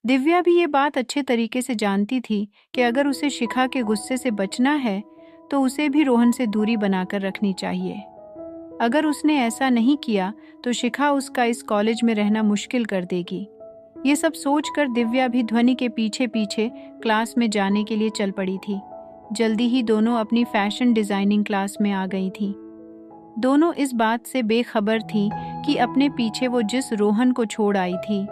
दिव्या भी ये बात अच्छे तरीके से जानती थी कि अगर उसे शिखा के गुस्से से बचना है तो उसे भी रोहन से दूरी बनाकर रखनी चाहिए। अगर उसने ऐसा नहीं किया तो शिखा उसका इस कॉलेज में रहना मुश्किल कर देगी। ये सब सोचकर दिव्या भी ध्वनि के पीछे पीछे क्लास में जाने के लिए चल पड़ी थी। जल्दी ही दोनों अपनी फैशन डिजाइनिंग क्लास में आ गई थी। दोनों इस बात से बेखबर थी कि अपने पीछे वो जिस रोहन को छोड़ आई थी,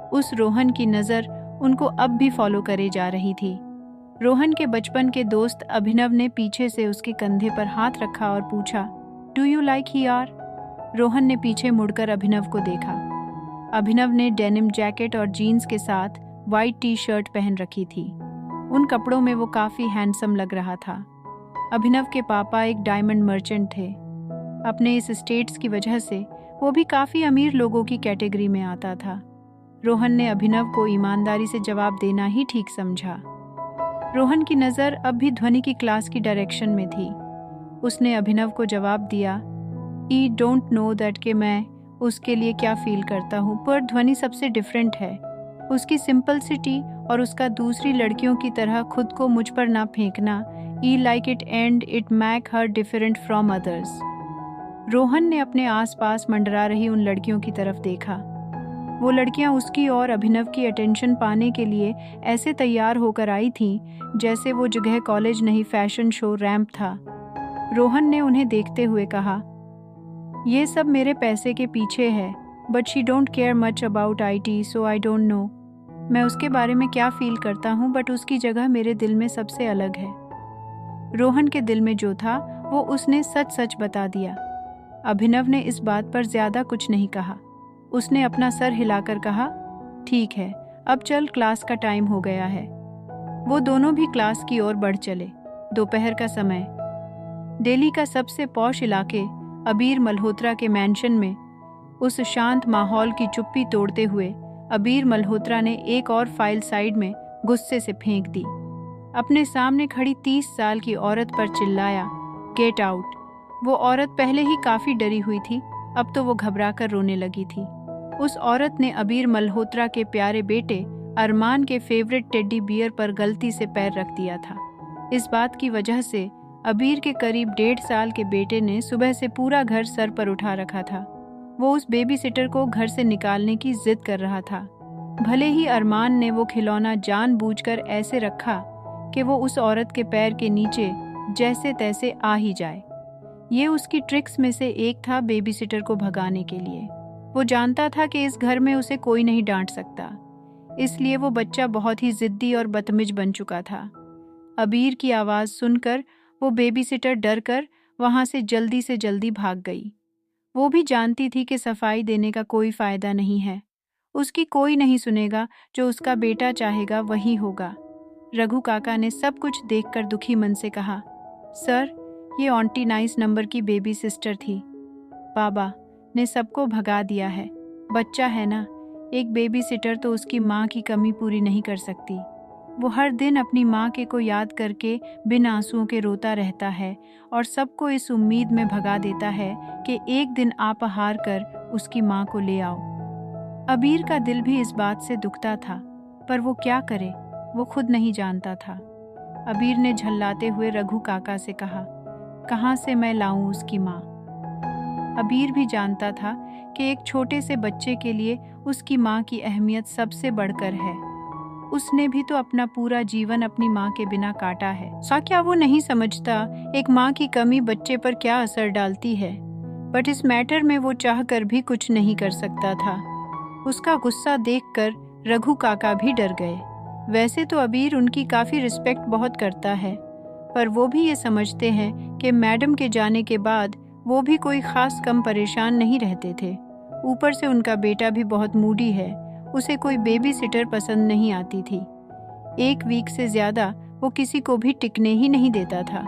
उस रोहन की नज़र उनको अब भी फॉलो करे जा रही थी। रोहन के बचपन के दोस्त अभिनव ने पीछे से उसके कंधे पर हाथ रखा और पूछा, do you like here? Rohan ने पीछे मुड़कर अभिनव को देखा। अभिनव ने डेनिम जैकेट और जीन्स के साथ वाइट टी शर्ट पहन रखी थी। उन कपड़ों में वो काफ़ी हैंडसम लग रहा था। अभिनव के पापा एक डायमंड मर्चेंट थे। अपने इस स्टेट्स की वजह से वो भी काफ़ी अमीर लोगों की कैटेगरी में आता था। रोहन ने अभिनव को ईमानदारी से जवाब देना ही ठीक समझा। रोहन की नज़र अब भी ध्वनि की क्लास की डायरेक्शन में थी। उसने अभिनव को जवाब दिया, ई डोंट नो दैट कि मैं उसके लिए क्या फील करता हूँ, पर ध्वनि सबसे डिफरेंट है। उसकी सिंपलिसिटी और उसका दूसरी लड़कियों की तरह खुद को मुझ पर ना फेंकना, ई like it and it make her different from others. Rohan ने अपने आसपास मंडरा रही उन लड़कियों की तरफ देखा। वो लड़कियां उसकी और अभिनव की अटेंशन पाने के लिए ऐसे तैयार होकर आई थीं जैसे वो जगह कॉलेज नहीं फैशन शो रैंप था। रोहन ने उन्हें देखते हुए कहा, ये सब मेरे पैसे के पीछे है, but she don't care much about IT, so I don't know. मैं उसके बारे में क्या फील करता हूँ, बट उसकी जगह मेरे दिल में सबसे अलग है। रोहन के दिल में जो था वो उसने सच सच बता दिया। अभिनव ने इस बात पर ज्यादा कुछ नहीं कहा। उसने अपना सर हिलाकर कहा, ठीक है, अब चल, क्लास का टाइम हो गया है। वो दोनों भी क्लास की ओर बढ़ चले। दोपहर का समय। दिल्ली का सबसे पॉश इलाके अबीर मल्होत्रा के मैंशन में उस शांत माहौल की चुप्पी तोड़ते हुए अबीर मल्होत्रा ने एक और फाइल साइड में गुस्से से फेंक दी। अपने सामने खड़ी 30 साल की औरत पर चिल्लाया, गेट आउट। वो औरत पहले ही काफी डरी हुई थी, अब तो वो घबराकर रोने लगी थी। उस औरत ने अबीर मल्होत्रा के प्यारे बेटे अरमान के फेवरेट टेडी बियर पर गलती से पैर रख दिया था। इस बात की वजह से अबीर के करीब 1.5 साल के बेटे ने सुबह से पूरा घर सर पर उठा रखा था। वो उस बेबी सिटर को घर से निकालने की जिद कर रहा था। भले ही अरमान ने वो खिलौना जानबूझकर ऐसे रखा कि वो उस औरत के पैर के नीचे जैसे तैसे आ ही जाए। ये उसकी ट्रिक्स में से एक था बेबी सिटर को भगाने के लिए। वो जानता था कि इस घर में उसे कोई नहीं डांट सकता, इसलिए वो बच्चा बहुत ही जिद्दी और बदतमीज बन चुका था। अबीर की आवाज़ सुनकर वो बेबी सिटर डर कर वहाँ से जल्दी भाग गई। वो भी जानती थी कि सफाई देने का कोई फ़ायदा नहीं है। उसकी कोई नहीं सुनेगा, जो उसका बेटा चाहेगा वही होगा। रघु काका ने सब कुछ देखकर दुखी मन से कहा, सर, ये ऑन्टी नाइस नंबर की बेबी सिस्टर थी। बाबा ने सबको भगा दिया है। बच्चा है ना, एक बेबी सिटर तो उसकी माँ की कमी पूरी नहीं कर सकती। वो हर दिन अपनी माँ के को याद करके बिन आंसुओं के रोता रहता है और सबको इस उम्मीद में भगा देता है कि एक दिन आप हार कर उसकी माँ को ले आओ। अबीर का दिल भी इस बात से दुखता था, पर वो क्या करे, वो खुद नहीं जानता था। अबीर ने झल्लाते हुए रघु काका से कहा, कहाँ से मैं लाऊं उसकी माँ? अबीर भी जानता था कि एक छोटे से बच्चे के लिए उसकी माँ की अहमियत सबसे बढ़कर है। उसने भी तो अपना पूरा जीवन अपनी माँ के बिना काटा है। क्या वो नहीं समझता एक माँ की कमी बच्चे पर क्या असर डालती है? बट इस मैटर में वो चाहकर भी कुछ नहीं कर सकता था। उसका गुस्सा देखकर रघु काका भी डर गए। वैसे तो अबीर उनकी काफ़ी रिस्पेक्ट बहुत करता है, पर वो भी ये समझते हैं कि मैडम के जाने के बाद वो भी कोई ख़ास कम परेशान नहीं रहते थे। ऊपर से उनका बेटा भी बहुत मूडी है, उसे कोई बेबी सिटर पसंद नहीं आती थी। 1 वीक से ज़्यादा वो किसी को भी टिकने ही नहीं देता था।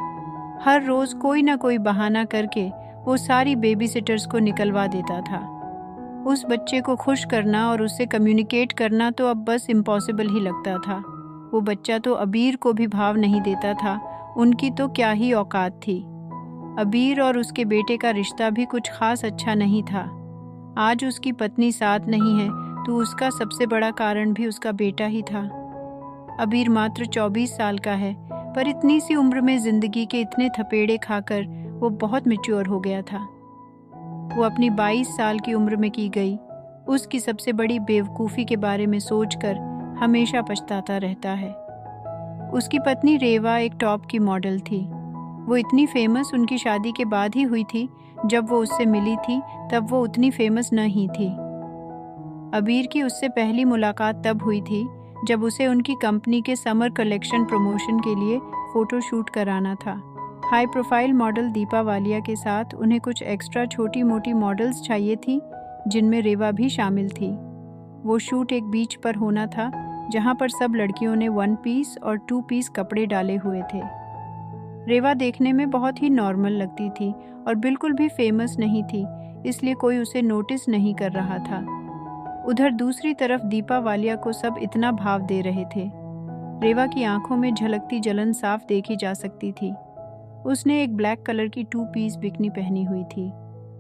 हर रोज़ कोई ना कोई बहाना करके वो सारी बेबी सिटर्स को निकलवा देता था। उस बच्चे को खुश करना और उससे कम्युनिकेट करना तो अब बस इम्पॉसिबल ही लगता था। वो बच्चा तो अबीर को भी भाव नहीं देता था, उनकी तो क्या ही औकात थी। अबीर और उसके बेटे का रिश्ता भी कुछ खास अच्छा नहीं था। आज उसकी पत्नी साथ नहीं है तो उसका सबसे बड़ा कारण भी उसका बेटा ही था। अबीर मात्र 24 साल का है, पर इतनी सी उम्र में जिंदगी के इतने थपेड़े खाकर वो बहुत मैच्योर हो गया था। वो अपनी 22 साल की उम्र में की गई उसकी सबसे बड़ी बेवकूफ़ी के बारे में सोचकर हमेशा पछताता रहता है। उसकी पत्नी रेवा एक टॉप की मॉडल थी। वो इतनी फेमस उनकी शादी के बाद ही हुई थी। जब वो उससे मिली थी तब वो उतनी फेमस न ही थी। अबीर की उससे पहली मुलाकात तब हुई थी जब उसे उनकी कंपनी के समर कलेक्शन प्रमोशन के लिए फ़ोटो शूट कराना था। High profile model Deepa Walia के साथ उन्हें कुछ एक्स्ट्रा छोटी मोटी मॉडल्स चाहिए थी, जिनमें रेवा भी शामिल थी। वो शूट एक बीच पर होना था जहां पर सब लड़कियों ने 1 पीस और 2 पीस कपड़े डाले हुए थे। रेवा देखने में बहुत ही नॉर्मल लगती थी और बिल्कुल भी फेमस नहीं थी, इसलिए कोई उसे नोटिस नहीं कर रहा था। उधर दूसरी तरफ दीपा वालिया को सब इतना भाव दे रहे थे। रेवा की आंखों में झलकती जलन साफ देखी जा सकती थी। उसने एक ब्लैक कलर की 2 पीस बिकनी पहनी हुई थी।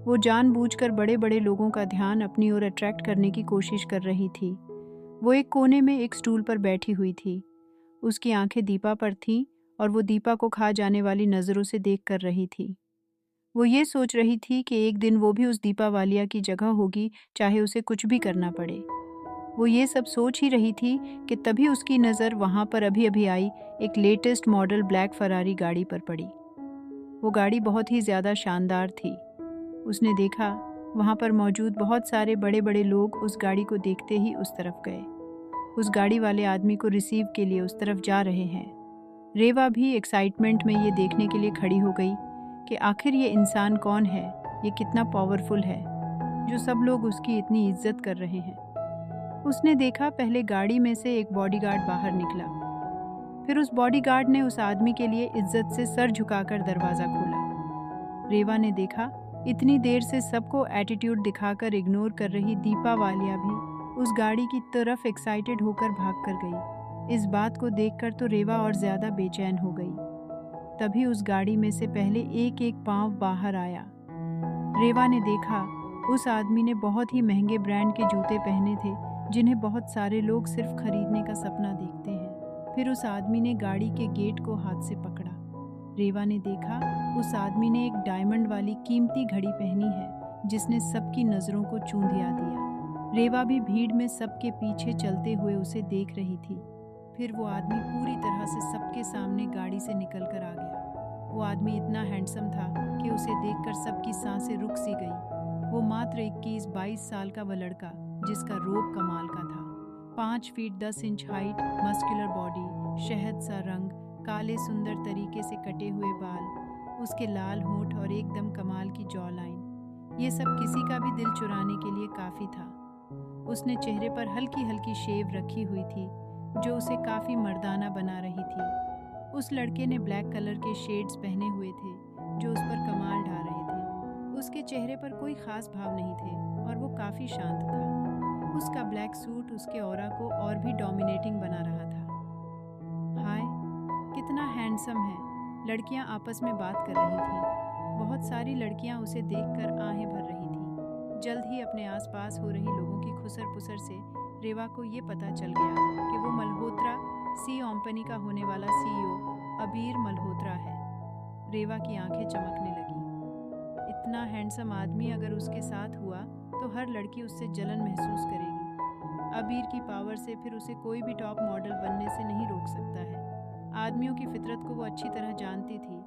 वो जानबूझकर बड़े बड़े लोगों का ध्यान अपनी ओर अट्रैक्ट करने की कोशिश कर रही थी। वो एक कोने में एक स्टूल पर बैठी हुई थी। उसकी आंखें दीपा पर थीं और वो दीपा को खा जाने वाली नज़रों से देख कर रही थी। वो ये सोच रही थी कि एक दिन वो भी उस दीपा वालिया की जगह होगी, चाहे उसे कुछ भी करना पड़े। वो ये सब सोच ही रही थी कि तभी उसकी नज़र वहाँ पर अभी अभी आई एक लेटेस्ट मॉडल ब्लैक फरारी गाड़ी पर पड़ी। वो गाड़ी बहुत ही ज़्यादा शानदार थी। उसने देखा वहाँ पर मौजूद बहुत सारे बड़े बड़े लोग उस गाड़ी को देखते ही उस तरफ गए। उस गाड़ी वाले आदमी को रिसीव के लिए उस तरफ जा रहे हैं। रेवा भी एक्साइटमेंट में ये देखने के लिए खड़ी हो गई कि आखिर ये इंसान कौन है, ये कितना पावरफुल है जो सब लोग उसकी इतनी इज्जत कर रहे हैं। उसने देखा पहले गाड़ी में से एक बॉडीगार्ड बाहर निकला। फिर उस बॉडीगार्ड ने उस आदमी के लिए इज्जत से सर झुकाकर दरवाज़ा खोला। रेवा ने देखा इतनी देर से सबको एटीट्यूड दिखाकर इग्नोर कर रही दीपा वालिया भी उस गाड़ी की तरफ एक्साइटेड होकर भाग कर गई। इस बात को देखकर तो रेवा और ज़्यादा बेचैन हो गई। तभी उस गाड़ी में से पहले एक एक पाँव बाहर आया। रेवा ने देखा उस आदमी ने बहुत ही महंगे ब्रांड के जूते पहने थे, जिन्हें बहुत सारे लोग सिर्फ खरीदने का सपना देखते हैं। फिर उस आदमी ने गाड़ी के गेट को हाथ से पकड़ा। रेवा ने देखा उस आदमी ने एक डायमंड वाली कीमती घड़ी पहनी है, जिसने सबकी नज़रों को चूंधिया दिया। रेवा भी भीड़ में सबके पीछे चलते हुए उसे देख रही थी। फिर वो आदमी पूरी तरह से सबके सामने गाड़ी से निकल कर आ गया। वो आदमी इतना हैंडसम था कि उसे देखकर सबकी सांसें रुक सी गई। वो मात्र 21-22 साल का वह लड़का, जिसका रूप कमाल का था। 5 feet 10 inch height, muscular body, शहद सा रंग, काले सुंदर तरीके से कटे हुए बाल, उसके लाल होंठ और एकदम कमाल की जॉ लाइन, ये सब किसी का भी दिल चुराने के लिए काफ़ी था। उसने चेहरे पर हल्की हल्की शेव रखी हुई थी, जो उसे काफ़ी मर्दाना बना रही थी। उस लड़के ने ब्लैक कलर के शेड्स पहने हुए थे, जो उस पर कमाल ढा रहे थे। उसके चेहरे पर कोई ख़ास भाव नहीं थे और वो काफ़ी शांत था। उसका ब्लैक सूट उसके ऑरा को और भी डोमिनेटिंग बना रहा था। हाय, कितना हैंडसम है, लड़कियां आपस में बात कर रही थीं। बहुत सारी लड़कियां उसे देखकर आहें भर रही थीं। जल्द ही अपने आसपास हो रही लोगों की खुसर पुसर से रेवा को ये पता चल गया कि वो मल्होत्रा सी कंपनी का होने वाला सीईओ अबीर मल्होत्रा है। रेवा की आंखें चमकने लगी। इतना हैंडसम आदमी अगर उसके साथ हुआ तो हर लड़की उससे जलन महसूस करेगी। अबीर की पावर से फिर उसे कोई भी टॉप मॉडल बनने से नहीं रोक सकता है। आदमियों की फितरत को वो अच्छी तरह जानती थी।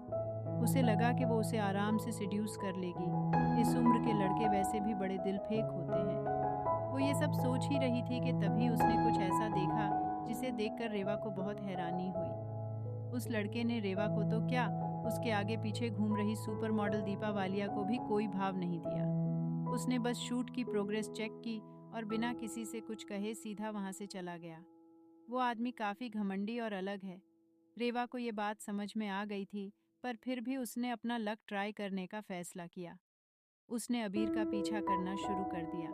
उसे लगा कि वो उसे आराम से सिड्यूस कर लेगी। इस उम्र के लड़के वैसे भी बड़े दिल फेंक होते हैं। वो ये सब सोच ही रही थी कि तभी उसने कुछ ऐसा देखा जिसे देखकर रेवा को बहुत हैरानी हुई। उस लड़के ने रेवा को तो क्या, उसके आगे पीछे घूम रही सुपर मॉडल दीपा वालिया को भी कोई भाव नहीं दिया। उसने बस शूट की प्रोग्रेस चेक की और बिना किसी से कुछ कहे सीधा वहां से चला गया। वो आदमी काफ़ी घमंडी और अलग है। रेवा को ये बात समझ में आ गई थी, पर फिर भी उसने अपना लक ट्राई करने का फैसला किया। उसने अबीर का पीछा करना शुरू कर दिया,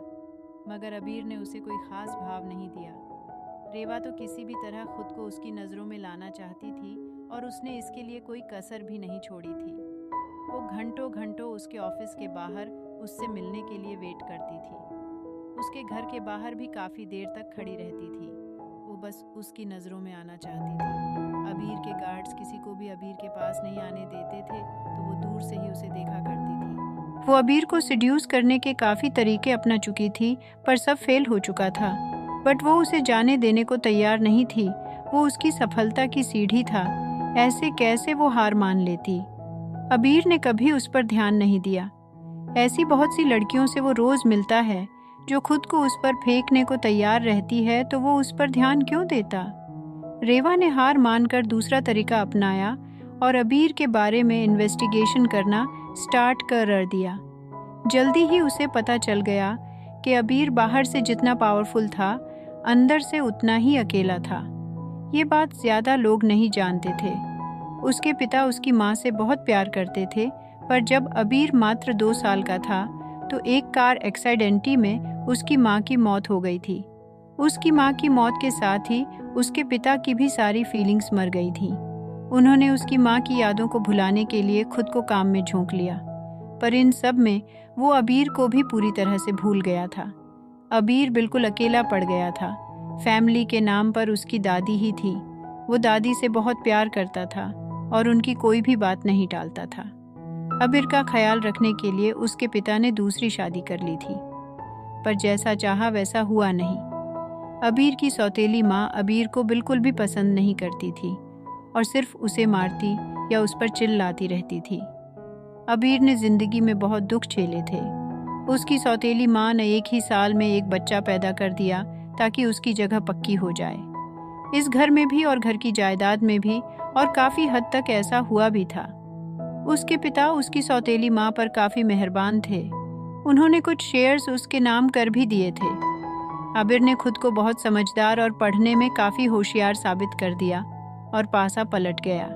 मगर अबीर ने उसे कोई ख़ास भाव नहीं दिया। रेवा तो किसी भी तरह खुद को उसकी नज़रों में लाना चाहती थी और उसने इसके लिए कोई कसर भी नहीं छोड़ी थी। वो घंटों घंटों उसके ऑफिस के बाहर उससे मिलने के लिए वेट करती थी। उसके घर के बाहर भी काफ़ी देर तक खड़ी रहती थी। वो बस उसकी नज़रों में आना चाहती थी। अबीर के गार्ड्स किसी को भी अबीर के पास नहीं आने देते थे, तो वो दूर से ही उसे देखा करती थी। वो अबीर को सिड्यूस करने के काफ़ी तरीके अपना चुकी थी, पर सब फेल हो चुका था। बट वो उसे जाने देने को तैयार नहीं थी। वो उसकी सफलता की सीढ़ी था। ऐसे कैसे वो हार मान लेती? अबीर ने कभी उस पर ध्यान नहीं दिया। ऐसी बहुत सी लड़कियों से वो रोज मिलता है जो खुद को उस पर फेंकने को तैयार रहती है, तो वो उस पर ध्यान क्यों देता? रेवा ने हार मानकर दूसरा तरीका अपनाया और अबीर के बारे में इन्वेस्टिगेशन करना स्टार्ट कर दिया। जल्दी ही उसे पता चल गया कि अबीर बाहर से जितना पावरफुल था, अंदर से उतना ही अकेला था। ये बात ज्यादा लोग नहीं जानते थे। उसके पिता उसकी माँ से बहुत प्यार करते थे, पर जब अबीर मात्र 2 साल का था तो एक कार एक्सीडेंटी में उसकी माँ की मौत हो गई थी। उसकी माँ की मौत के साथ ही उसके पिता की भी सारी फीलिंग्स मर गई थी। उन्होंने उसकी माँ की यादों को भुलाने के लिए खुद को काम में झोंक लिया, पर इन सब में वो अबीर को भी पूरी तरह से भूल गया था। अबीर बिल्कुल अकेला पड़ गया था। फैमिली के नाम पर उसकी दादी ही थी। वो दादी से बहुत प्यार करता था और उनकी कोई भी बात नहीं टालता था। अबीर का ख्याल रखने के लिए उसके पिता ने दूसरी शादी कर ली थी, पर जैसा चाहा वैसा हुआ नहीं। अबीर की सौतेली माँ अबीर को बिल्कुल भी पसंद नहीं करती थी और सिर्फ उसे मारती या उस पर चिल्लाती रहती थी। अबीर ने जिंदगी में बहुत दुख झेले थे। उसकी सौतेली माँ ने एक ही साल में एक बच्चा पैदा कर दिया ताकि उसकी जगह पक्की हो जाए। इस घर में भी और घर की जायदाद में भी, और काफी हद तक ऐसा हुआ भी था। उसके पिता उसकी सौतेली माँ पर काफी मेहरबान थे। उन्होंने कुछ शेयर्स उसके नाम कर भी दिए थे। अबीर ने खुद को बहुत समझदार और पढ़ने में काफी होशियार साबित कर दिया और पासा पलट गया।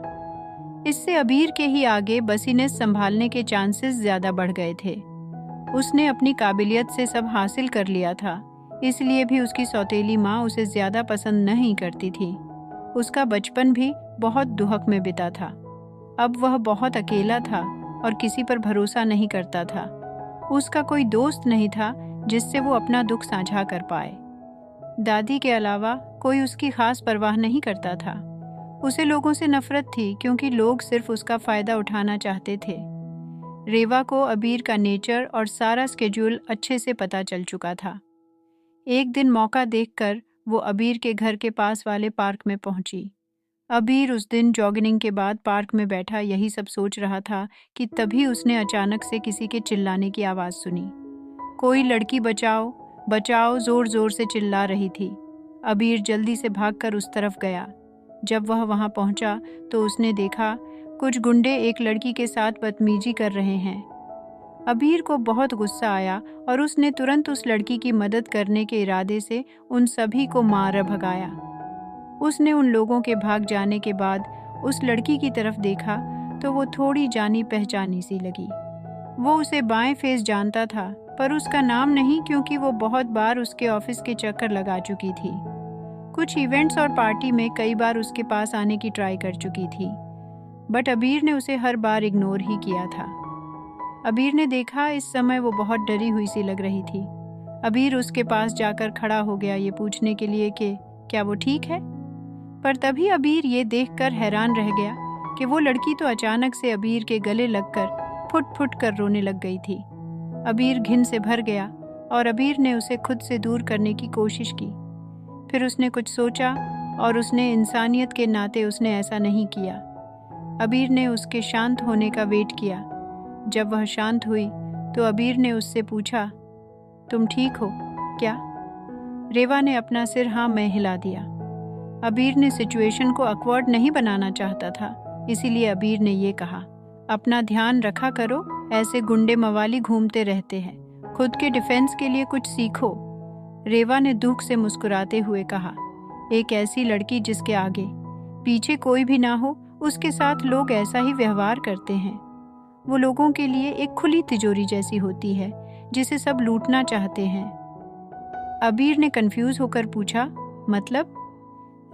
इससे अबीर के ही आगे बसीनेस संभालने के चांसेस ज्यादा बढ़ गए थे। उसने अपनी काबिलियत से सब हासिल कर लिया था, इसलिए भी उसकी सौतेली माँ उसे ज्यादा पसंद नहीं करती थी। उसका बचपन भी बहुत दुहक में बिता था। अब वह बहुत अकेला था और किसी पर भरोसा नहीं करता था। उसका कोई दोस्त नहीं था जिससे वो अपना दुख साझा कर पाए। दादी के अलावा कोई उसकी खास परवाह नहीं करता था। उसे लोगों से नफरत थी क्योंकि लोग सिर्फ उसका फायदा उठाना चाहते थे। रेवा को अबीर का नेचर और सारा स्केड्यूल अच्छे से पता चल चुका था। एक दिन मौका देखकर वो अबीर के घर के पास वाले पार्क में पहुंची। अबीर उस दिन जॉगिंग के बाद पार्क में बैठा यही सब सोच रहा था कि तभी उसने अचानक से किसी के चिल्लाने की आवाज़ सुनी। कोई लड़की बचाओ बचाओ जोर जोर से चिल्ला रही थी। अबीर जल्दी से भागकर उस तरफ गया। जब वह वहां पहुंचा तो उसने देखा कुछ गुंडे एक लड़की के साथ बदतमीजी कर रहे हैं। अबीर को बहुत गुस्सा आया और उसने तुरंत उस लड़की की मदद करने के इरादे से उन सभी को मार भगाया। उसने उन लोगों के भाग जाने के बाद उस लड़की की तरफ देखा तो वो थोड़ी जानी पहचानी सी लगी। वो उसे बाएं फेस जानता था, पर उसका नाम नहीं, क्योंकि वो बहुत बार उसके ऑफिस के चक्कर लगा चुकी थी। कुछ इवेंट्स और पार्टी में कई बार उसके पास आने की ट्राई कर चुकी थी, बट अबीर ने उसे हर बार इग्नोर ही किया था। अबीर ने देखा इस समय वो बहुत डरी हुई सी लग रही थी। अबीर उसके पास जाकर खड़ा हो गया ये पूछने के लिए कि क्या वो ठीक है, पर तभी अबीर ये देखकर हैरान रह गया कि वो लड़की तो अचानक से अबीर के गले लगकर फुट फुट कर रोने लग गई थी। अबीर घिन से भर गया और अबीर ने उसे खुद से दूर करने की कोशिश की। फिर उसने कुछ सोचा और उसने इंसानियत के नाते उसने ऐसा नहीं किया। अबीर ने उसके शांत होने का वेट किया। जब वह शांत हुई तो अबीर ने उससे पूछा, तुम ठीक हो क्या? रेवा ने अपना सिर हाँ में हिला दिया। अबीर ने सिचुएशन को ऑकवर्ड नहीं बनाना चाहता था, इसीलिए अबीर ने ये कहा, अपना ध्यान रखा करो, ऐसे गुंडे मवाली घूमते रहते हैं, खुद के डिफेंस के लिए कुछ सीखो। रेवा ने दुख से मुस्कुराते हुए कहा, एक ऐसी लड़की जिसके आगे पीछे कोई भी ना हो, उसके साथ लोग ऐसा ही व्यवहार करते हैं। वो लोगों के लिए एक खुली तिजोरी जैसी होती है जिसे सब लूटना चाहते हैं। अबीर ने कंफ्यूज होकर पूछा, मतलब?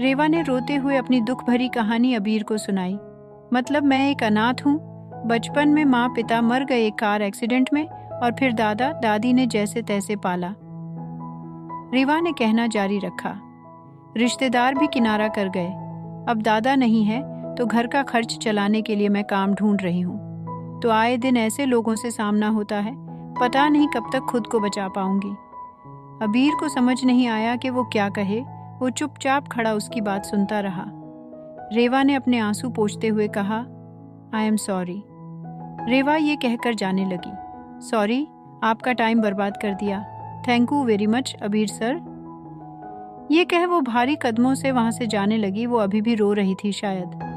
रेवा ने रोते हुए अपनी दुख भरी कहानी अबीर को सुनाई। मतलब मैं एक अनाथ हूँ, बचपन में माँ पिता मर गए कार एक्सीडेंट में और फिर दादा दादी ने जैसे तैसे पाला। रेवा ने कहना जारी रखा। रिश्तेदार भी किनारा कर गए। अब दादा नहीं है तो घर का खर्च चलाने के लिए मैं काम ढूंढ रही हूँ। तो आए दिन ऐसे लोगों से सामना होता है, पता नहीं कब तक खुद को बचा पाऊंगी। अबीर को समझ नहीं आया कि वो क्या कहे। वो चुपचाप खड़ा उसकी बात सुनता रहा। रेवा ने अपने आंसू पोंछते हुए कहा, आई एम सॉरी। रेवा ये कहकर जाने लगी। सॉरी, आपका टाइम बर्बाद कर दिया। थैंक यू वेरी मच अबीर सर। ये कह वो भारी कदमों से वहां से जाने लगी। वो अभी भी रो रही थी शायद।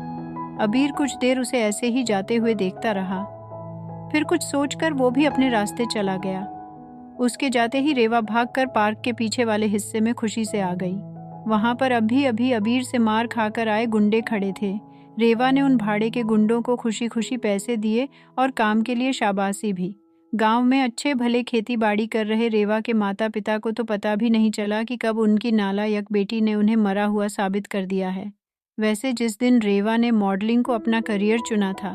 अबीर कुछ देर उसे ऐसे ही जाते हुए देखता रहा। फिर कुछ सोचकर वो भी अपने रास्ते चला गया। उसके जाते ही रेवा भागकर पार्क के पीछे वाले हिस्से में खुशी से आ गई। वहां पर अभी अभी अबीर से मार खाकर आए गुंडे खड़े थे। रेवा ने उन भाड़े के गुंडों को खुशी खुशी पैसे दिए और काम के लिए शाबाशी भी। गांव में अच्छे भले खेती बाड़ी कर रहे रेवा के माता पिता को तो पता भी नहीं चला कि कब उनकी नालायक बेटी ने उन्हें मरा हुआ साबित कर दिया है। वैसे जिस दिन रेवा ने मॉडलिंग को अपना करियर चुना था,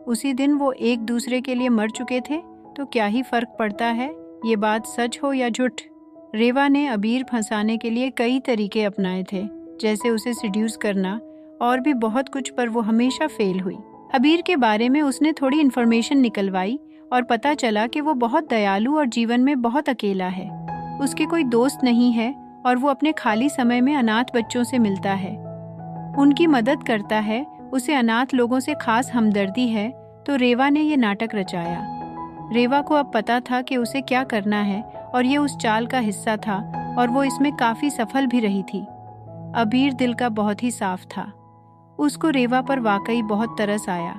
उसी दिन वो एक दूसरे के लिए मर चुके थे। तो क्या ही फर्क पड़ता है, ये बात सच हो या झूठ। रेवा ने अबीर फंसाने के लिए कई तरीके अपनाए थे, जैसे उसे सिड्यूस करना और भी बहुत कुछ, पर वो हमेशा फेल हुई। अबीर के बारे में उसने थोड़ी इन्फॉर्मेशन निकलवाई और पता चला कि वो बहुत दयालु और जीवन में बहुत अकेला है। उसके कोई दोस्त नहीं है और वो अपने खाली समय में अनाथ बच्चों से मिलता है, उनकी मदद करता है। उसे अनाथ लोगों से खास हमदर्दी है। तो रेवा ने ये नाटक रचाया। रेवा को अब पता था कि उसे क्या करना है और ये उस चाल का हिस्सा था और वो इसमें काफी सफल भी रही थी। अबीर दिल का बहुत ही साफ था। उसको रेवा पर वाकई बहुत तरस आया।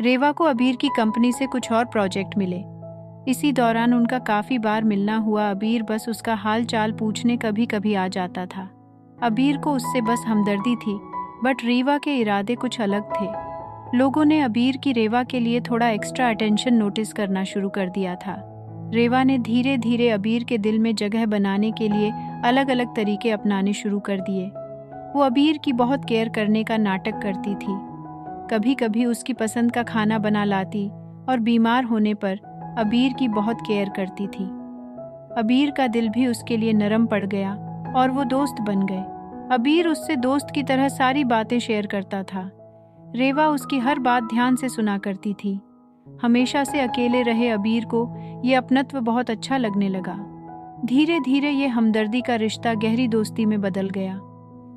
रेवा को अबीर की कंपनी से कुछ और प्रोजेक्ट मिले। इसी दौरान उनका काफी बार मिलना हुआ। अबीर बस उसका हाल चाल पूछने कभी कभी आ जाता था। अबीर को उससे बस हमदर्दी थी, बट रेवा के इरादे कुछ अलग थे। लोगों ने अबीर की रेवा के लिए थोड़ा एक्स्ट्रा अटेंशन नोटिस करना शुरू कर दिया था। रेवा ने धीरे धीरे अबीर के दिल में जगह बनाने के लिए अलग अलग तरीके अपनाने शुरू कर दिए। वो अबीर की बहुत केयर करने का नाटक करती थी। कभी कभी उसकी पसंद का खाना बना लाती और बीमार होने पर अबीर की बहुत केयर करती थी। अबीर का दिल भी उसके लिए नरम पड़ गया और वो दोस्त बन गए। अबीर उससे दोस्त की तरह सारी बातें शेयर करता था। रेवा उसकी हर बात ध्यान से सुना करती थी। हमेशा से अकेले रहे अबीर को ये अपनत्व बहुत अच्छा लगने लगा। धीरे धीरे ये हमदर्दी का रिश्ता गहरी दोस्ती में बदल गया।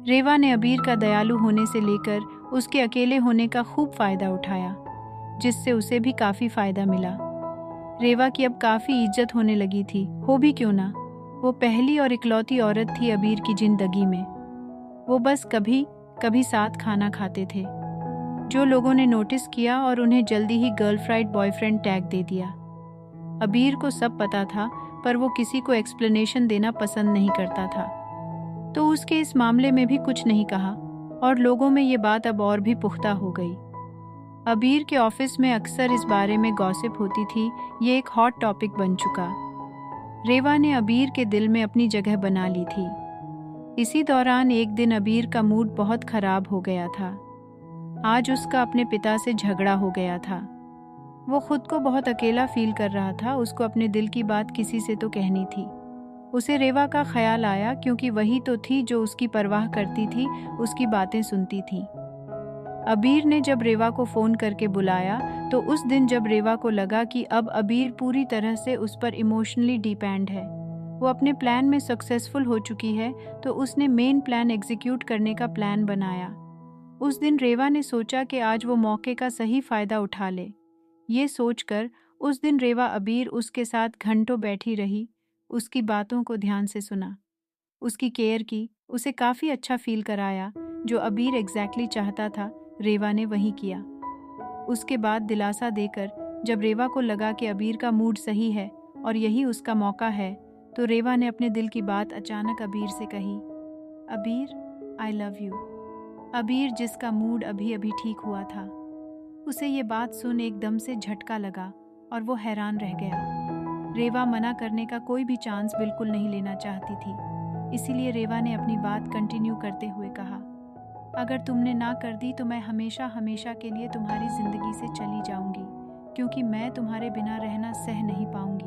रेवा ने अबीर का दयालु होने से लेकर उसके अकेले होने का खूब फायदा उठाया, जिससे उसे भी काफी फायदा मिला। रेवा की अब काफी इज्जत होने लगी थी। हो भी क्यों ना, वो पहली और इकलौती औरत थी अबीर की जिंदगी में। वो बस कभी कभी साथ खाना खाते थे। जो लोगों ने नोटिस किया और उन्हें जल्दी ही गर्लफ्रेंड बॉयफ्रेंड टैग दे दिया। अबीर को सब पता था, पर वो किसी को एक्सप्लेनेशन देना पसंद नहीं करता था। तो उसके इस मामले में भी कुछ नहीं कहा और लोगों में ये बात अब और भी पुख्ता हो गई। अबीर के ऑफिस में अक्सर इस बारे में गॉसिप होती थी। ये एक हॉट टॉपिक बन चुका। रेवा ने अबीर के दिल में अपनी जगह बना ली थी। इसी दौरान एक दिन अबीर का मूड बहुत खराब हो गया था। आज उसका अपने पिता से झगड़ा हो गया था। वो खुद को बहुत अकेला फील कर रहा था। उसको अपने दिल की बात किसी से तो कहनी थी। उसे रेवा का ख्याल आया, क्योंकि वही तो थी जो उसकी परवाह करती थी, उसकी बातें सुनती थी। अबीर ने जब रेवा को फ़ोन करके बुलाया, तो उस दिन जब रेवा को लगा कि अब अबीर पूरी तरह से उस पर इमोशनली डिपेंड है, वो अपने प्लान में सक्सेसफुल हो चुकी है, तो उसने मेन प्लान एग्जीक्यूट करने का प्लान बनाया। उस दिन रेवा ने सोचा कि आज वो मौके का सही फ़ायदा उठा ले। ये सोचकर उस दिन रेवा अबीर उसके साथ घंटों बैठी रही, उसकी बातों को ध्यान से सुना, उसकी केयर की, उसे काफ़ी अच्छा फील कराया। जो अबीर एग्जैक्टली चाहता था, रेवा ने वही किया। उसके बाद दिलासा देकर जब रेवा को लगा कि अबीर का मूड सही है और यही उसका मौका है, तो रेवा ने अपने दिल की बात अचानक अबीर से कही, अबीर आई लव यू। अबीर, जिसका मूड अभी अभी ठीक हुआ था, उसे ये बात सुन एकदम से झटका लगा और वो हैरान रह गया। रेवा मना करने का कोई भी चांस बिल्कुल नहीं लेना चाहती थी, इसीलिए रेवा ने अपनी बात कंटिन्यू करते हुए कहा, अगर तुमने ना कर दी तो मैं हमेशा हमेशा के लिए तुम्हारी ज़िंदगी से चली जाऊंगी, क्योंकि मैं तुम्हारे बिना रहना सह नहीं पाऊंगी।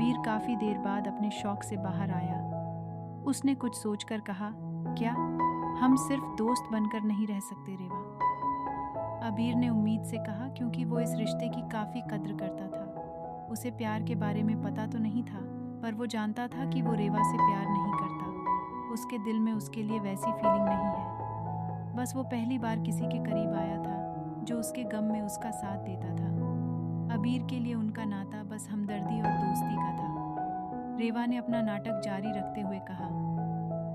अबीर काफी देर बाद अपने शौक से बाहर आया। उसने कुछ सोचकर कहा, क्या हम सिर्फ दोस्त बनकर नहीं रह सकते रेवा? अबीर ने उम्मीद से कहा, क्योंकि वो इस रिश्ते की काफी कद्र करता था। उसे प्यार के बारे में पता तो नहीं था, पर वो जानता था कि वो रेवा से प्यार नहीं करता। उसके दिल में उसके लिए वैसी फीलिंग नहीं है। बस वो पहली बार किसी के करीब आया था जो उसके गम में उसका साथ देता था। अबीर के लिए उनका नाता बस हमदर्दी और दोस्ती का था। रेवा ने अपना नाटक जारी रखते हुए कहा,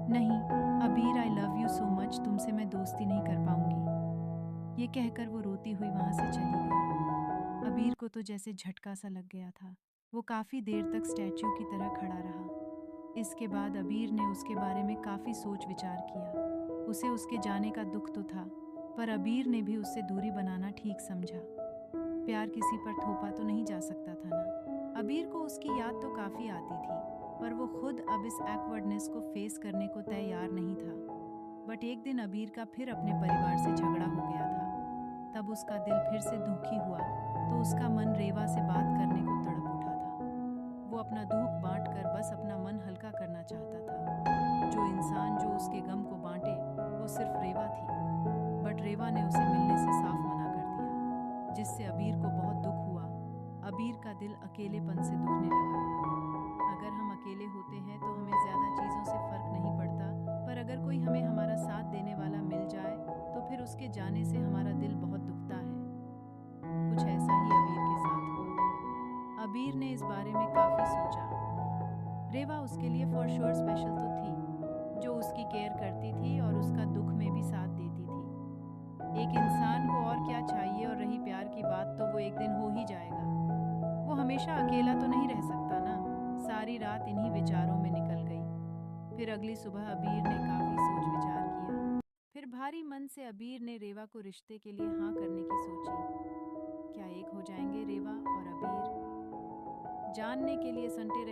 नहीं अबीर, I love you so much, तुमसे मैं दोस्ती नहीं कर पाऊंगी। ये कहकर वो रोती हुई वहां से चली गई। अबीर को तो जैसे झटका सा लग गया था। वो काफी देर तक स्टैच्यू की तरह खड़ा रहा। इसके बाद अबीर ने उसके बारे में काफी सोच विचार किया। उसे उसके जाने का दुख तो था, पर अबीर ने भी उससे दूरी बनाना ठीक समझा। प्यार किसी पर थोपा तो नहीं जा सकता था ना। अबीर को उसकी याद तो काफी आती थी, पर वो खुद अब इस एक्वर्डनेस को फेस करने को तैयार नहीं था। बट एक दिन अबीर का फिर अपने परिवार से झगड़ा हो गया था। तब उसका दिल फिर से दुखी हुआ तो उसका मन रेवा से बात करने को तड़प उठा था। वो अपना दुख बांट कर बस अपना मन हल्का करना चाहता था। जो इंसान जो उसके गम को बांटे वो सिर्फ रेवा थी। बट रेवा ने उसे मिलने से साफ मना कर दिया, जिससे अबीर को बहुत दुख हुआ। अबीर का दिल अकेलेपन से दुखने लगा। अगर हम अकेले होते हैं तो हमें ज़्यादा चीज़ों से फर्क नहीं पड़ता, पर अगर कोई हमें हमारा साथ देने वाला मिल जाए तो फिर उसके जाने से हमारा दिल बहुत दुखता है। कुछ ऐसा ही अबीर के साथ हुआ। अबीर ने इस बारे में काफ़ी सोचा। रेवा उसके लिए फॉर श्योर स्पेशल तो थी, जो उसकी केयर करती थी और उसका दुख में भी साथ देती थी। एक इंसान को और क्या चाहिए, और रही प्यार की बात तो वो एक दिन हो ही जाएगा। वो हमेशा अकेला तो नहीं रह सकता ना। सारी रात इन्हीं विचारों में निकल गई। फिर अगली सुबह अबीर ने काफी सोच विचार किया। फिर भारी मन से अबीर ने रेवा को रिश्ते के लिए हाँ करने की सोची। क्या एक हो जाएंगे रेवा और अबीर? जानने के लिए संटे